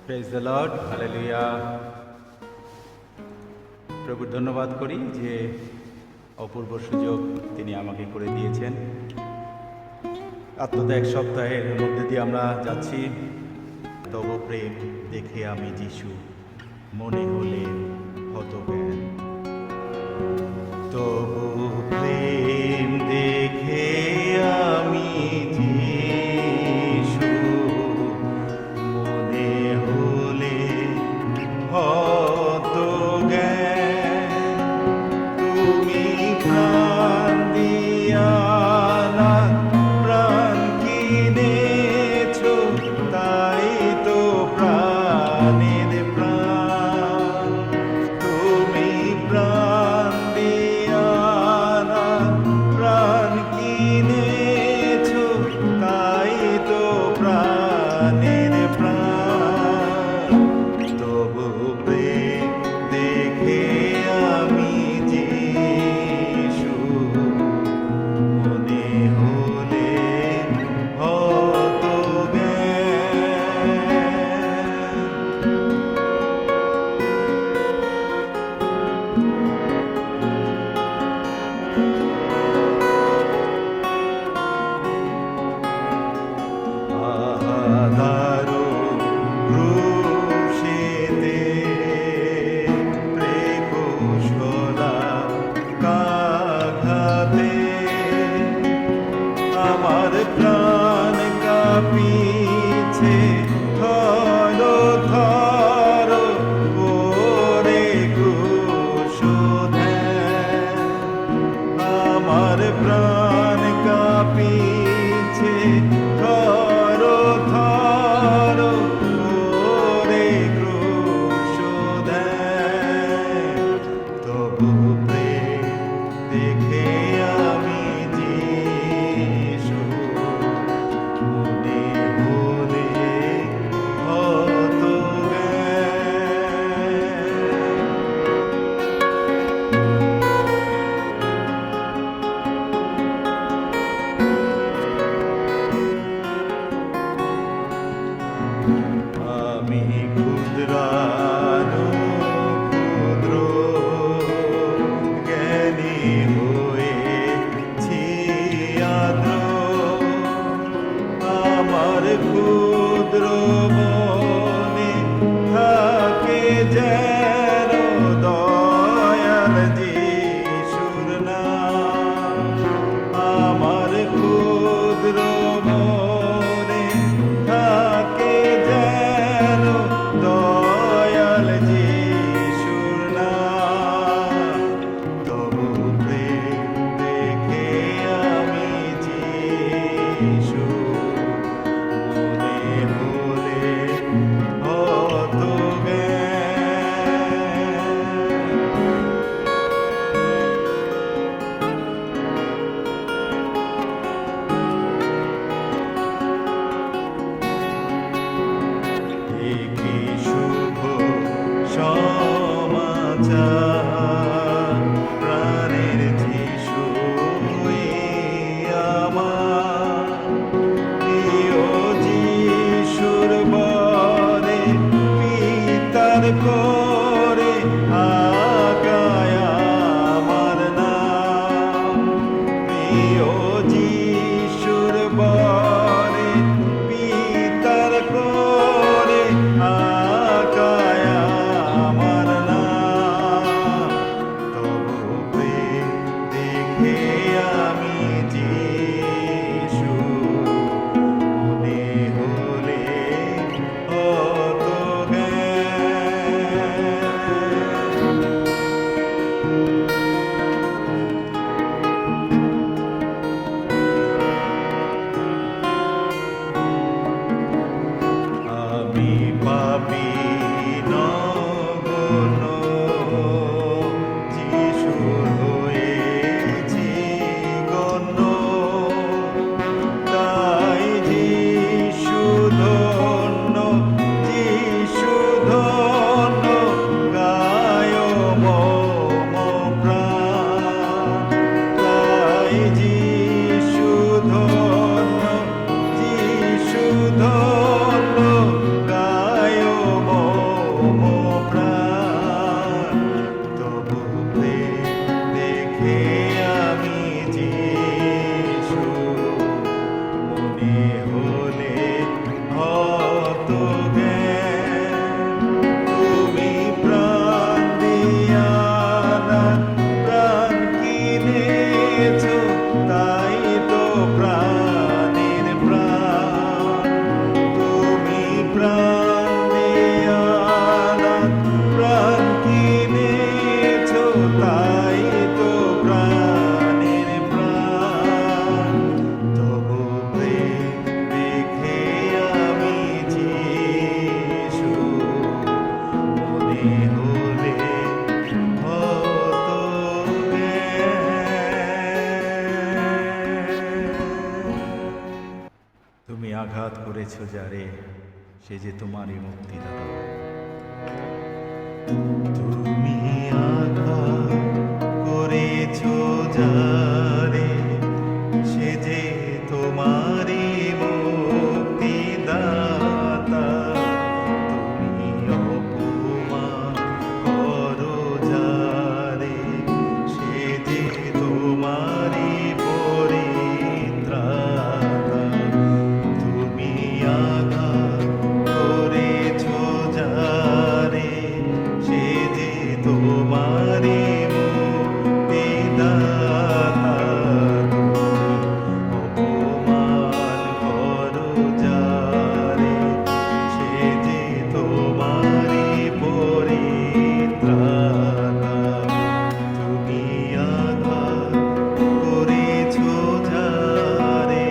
Praise the Lord, hallelujah. প্রভুর ধন্যবাদ করি যে অপূর্ব সুযোগ তিনি আমাকে করে দিয়েছেন। আত্মত্যাগ সপ্তাহের মধ্যে দিয়ে আমরা যাচ্ছি। তব প্রেম দেখে আমি যিশু, মনে হলে হতজ্ঞান। তবু প্রেম দেখে আমি যিশু, মনে হলে হতজ্ঞান। তুমি প্রাণ দিয়া না, প্রাণ কিনেছ, তাই তো প্রাণের প্রাণ। তুমি প্রাণ দিয়া না, প্রাণ কিনেছ, তাই তো প্রাণের প্রাণ। তবু প্রেম দেখে আমি যিশু, মনে হলে হতজ্ঞান। দারুণ ক্রুশেতে প্রেমশোলা কাঘাতে আমার প্রাণ কাঁপিছে, থর থর করে ক্রুশোধ্যান। আমার প্রাণ কাঁপিছে, থর থর করে ক্রুশোধ্যান। তবু প্রেম দেখে আমি যিশু, মনে হলে হতজ্ঞান। আমি ক্ষুদ্রাণু ক্ষুদ্র জ্ঞানী হয়েছি আদ্র। আমার ক্ষুদ্র মনে থাকে যেন দয়াল যিশুর নাম। আমার ক্ষুদ্র মনে থাকে যেন দয়াল যিশুর নাম। তবু প্রেম দেখে আমি যিশু, মনে হলে হতজ্ঞান। কি শুভ সমাচার, প্রাণের যিশু আমার। প্রিয় যিশুর বরে পিতার করে আগায় আমার নাম। প্রিয় যিশুর বরে পিতার করে আগায় আমার নাম। তবু প্রেম দেখে আমি যিশু, মনে হলে হতজ্ঞান। আমি পাপী নগণ্য, যিশুর হয়েছি গণ্য। তাই যিশু ধন্য, যিশু ধন্য, গায় মম প্রাণ। তাই যিশু ধন্য, যিশু ধন্য, গায় যারে, সে যে তোমারই মুক্তিদাতা। তুমি আঘাত করেছ যারে, সে যে তোমারই মুক্তিদাতা। তুমি অপমান করো যারে, সে যে তোমারই পরিত্রাতা। তুমি আঘাত করেছ যারে, সে যে তোমারই মুক্তিদাতা। অপমান করো যারে, সে যে তোমারই পরিত্রাতা। তুমি আঘাত করেছ যারে।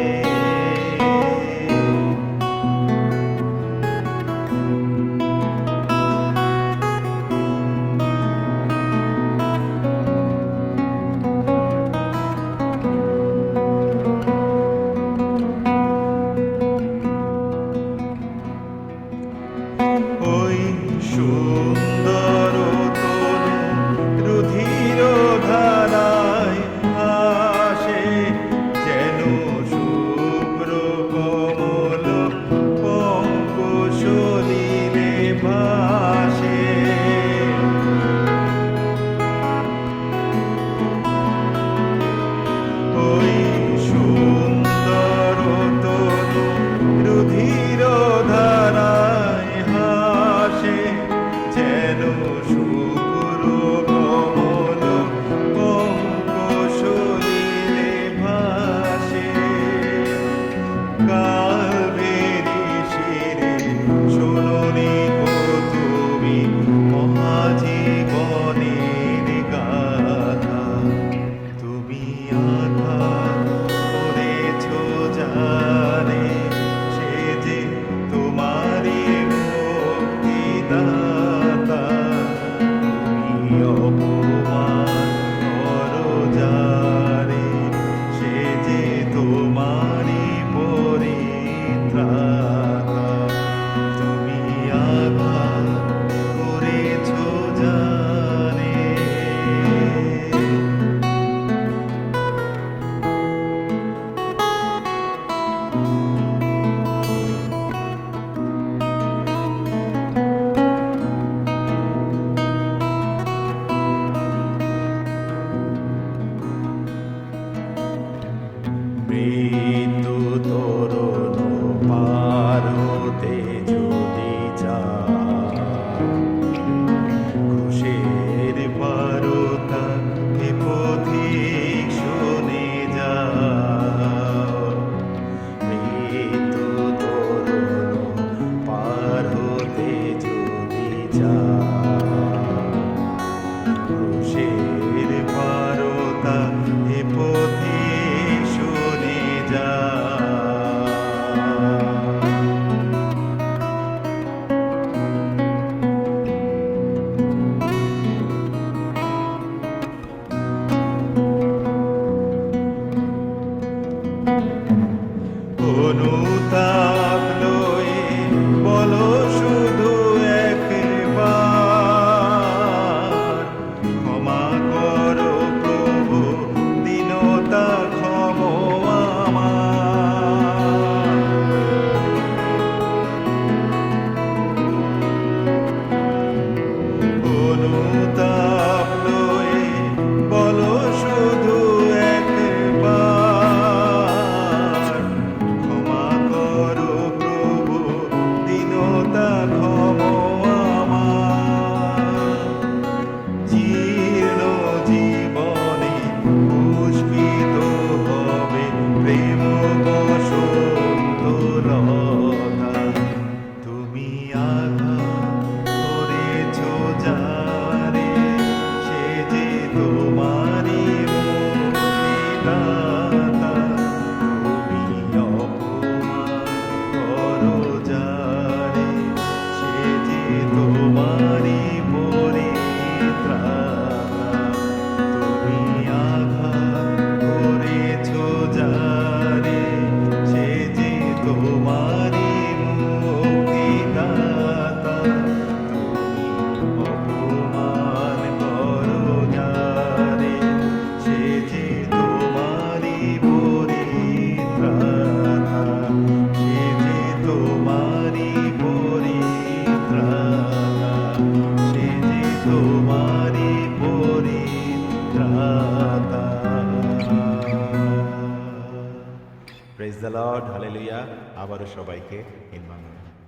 ওই সুন্দর তনু রুধির ধারায় ভাসে, যেন শুভ্র কমল পঙ্কসলিলে ভাসে। ওই সুন্দর তনু রুধির ধারায় হাসে, যেন শুভ্র কমল পঙ্কসলিলে ভাসে। কালবেরি শিরে শোনোনি গো তুমি মহাজীবনের গাথা। তুমি আঘাত করেছ যারে, সে যে তোমারই মুক্তিদাতা। তুমি অপমান করো যারে, সে যে তোমারই পরিত্রাতা। তুমি আঘাত করেছ যারে। মৃত্যু তরুণ পার হতে যদি চাও, ক্রুশের পারতা এ পথিক শুনে যাও। মৃত্যু তরুণ পার হতে যদি চাও, ক্রুশের পারতা এ পথিক শুনে যাও। অনুতাপ লয়ে বলো শুধু একবার, দ্য লর্ড, হালেলুয়া। আবারও সবাইকে ইনমানুয়েল।